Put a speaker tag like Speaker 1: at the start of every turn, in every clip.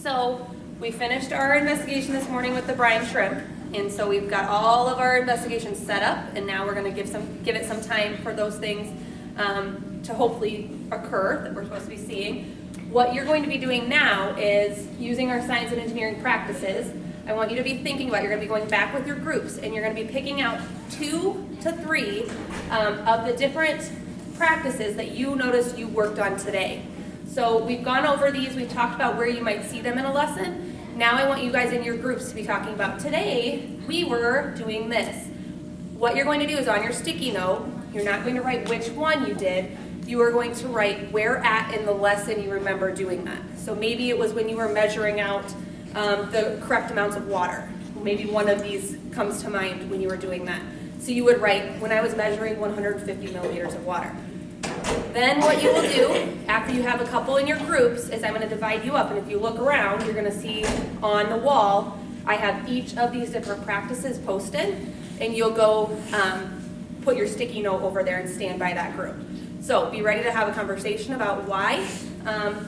Speaker 1: So we finished our investigation this morning with the brine shrimp, and so we've got all of our investigations set up, and now we're going to give it some time for those things to hopefully occur that we're supposed to be seeing. What you're going to be doing now is using our science and engineering practices. I want you to be thinking about, you're going to be going back with your groups, and you're going to be picking out 2 to 3 of the different practices that you noticed you worked on today. So we've gone over these, we've talked about where you might see them in a lesson. Now I want you guys in your groups to be talking about, today we were doing this. What you're going to do is on your sticky note, you're not going to write which one you did, you are going to write where at in the lesson you remember doing that. So maybe it was when you were measuring out the correct amounts of water. Maybe one of these comes to mind when you were doing that. So you would write, when I was measuring 150 milliliters of water. Then what you will do, after you have a couple in your groups, is I'm going to divide you up, and if you look around, you're going to see on the wall, I have each of these different practices posted, and you'll go put your sticky note over there and stand by that group. So be ready to have a conversation about why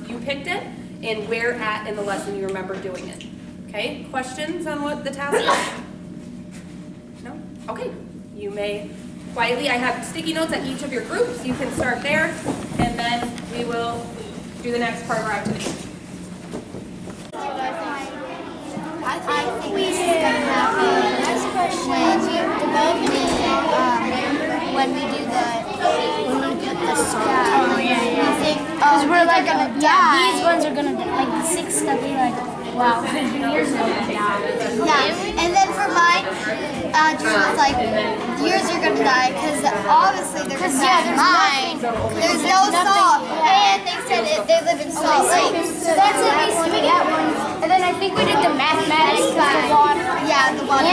Speaker 1: you picked it and where at in the lesson you remember doing it. Okay, questions on what the task is? No? Okay, you may quietly, I have sticky notes at each of your groups. You can start there, and then we will do the next part of our activity.
Speaker 2: I think we should have a next question when we put the salt. Because we're like gonna die. These ones are gonna like the 6 gonna be like, wow, yours are gonna die. Yeah, and then for mine, Drew was like, yours are gonna die because obviously they're gonna die. Mine, there's no salt, and they said they live in Salt Lake.
Speaker 3: So that's at least we get one. And then I think we did the mathematics, the water.
Speaker 2: Yeah, the water.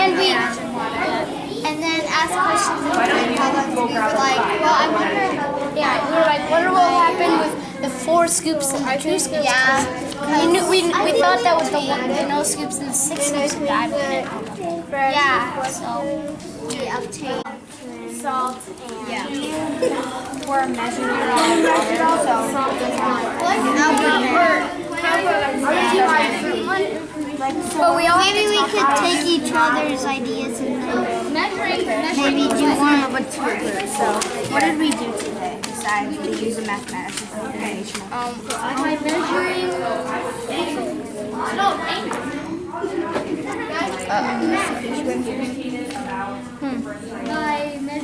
Speaker 3: And
Speaker 2: then ask questions and problems. We were like, well, I wonder.
Speaker 3: Yeah, we were like, wonder what will happen with the 4 scoops and the 2 scoops.
Speaker 2: Yeah.
Speaker 3: We thought that was the no scoops and the 6 scoops would die.
Speaker 2: Yeah. So we obtained
Speaker 3: Salt and
Speaker 2: we're measuring it but maybe we could take each other's ideas and maybe do one of a two.
Speaker 4: So, what did we do today besides the use of mathematics and information?
Speaker 3: by measuring. By measuring.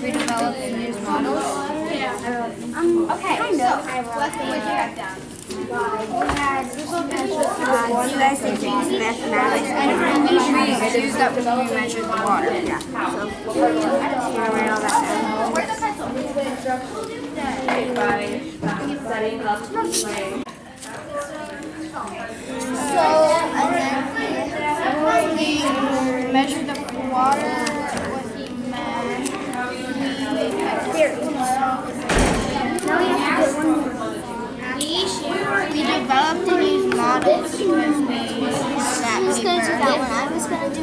Speaker 4: Develop and use models?
Speaker 3: Okay,
Speaker 4: kind of.
Speaker 3: What did you have down?
Speaker 4: You guys did use mathematics and we used up when we measured the water. Yeah. So, write all that down.
Speaker 1: Where's the pencil? By setting up the play.
Speaker 2: So, and then we measured the water with mesh. We developed and used models because we used that paper.
Speaker 3: I was going to do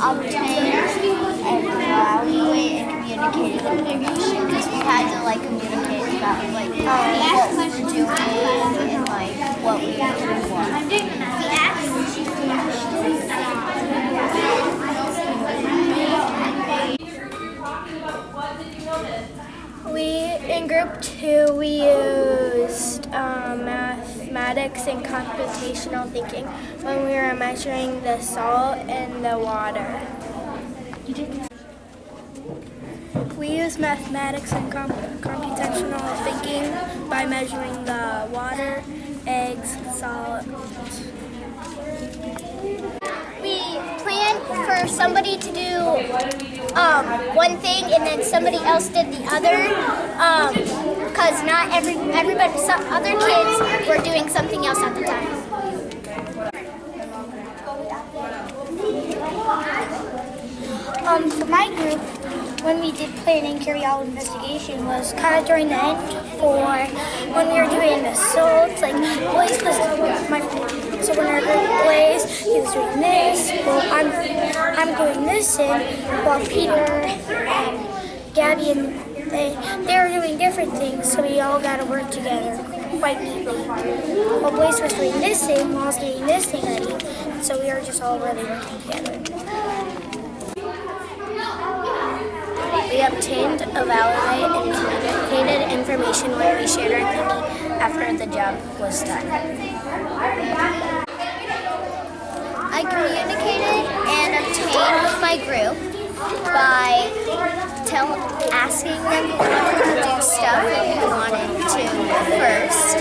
Speaker 2: Obtain and evaluate and communicate information because we had to like communicate about like what we were doing and like what we
Speaker 3: In group 2, we used mathematics and computational thinking when we were measuring the salt and the water. We used mathematics and computational thinking by measuring the water, eggs, salt.
Speaker 5: We planned for somebody to do one thing and then somebody else did the other, because not everybody, some other kids were doing something else at the time.
Speaker 3: For my group, when we did planning carry out investigation was kind of during the end for when we were doing the salts, like Blaze was so when our group Blaze, he was doing this, well I'm doing this, and while Peter and Gabby and they were doing different things, so we all got to work together. quite neatly. While Blaze was doing this thing, while I was getting this thing ready, so we were just all really working together. We obtained, evaluated, and communicated information when we shared our thinking after the job was done.
Speaker 5: I communicated and obtained with my group by asking them who wanted to do stuff and who wanted to first.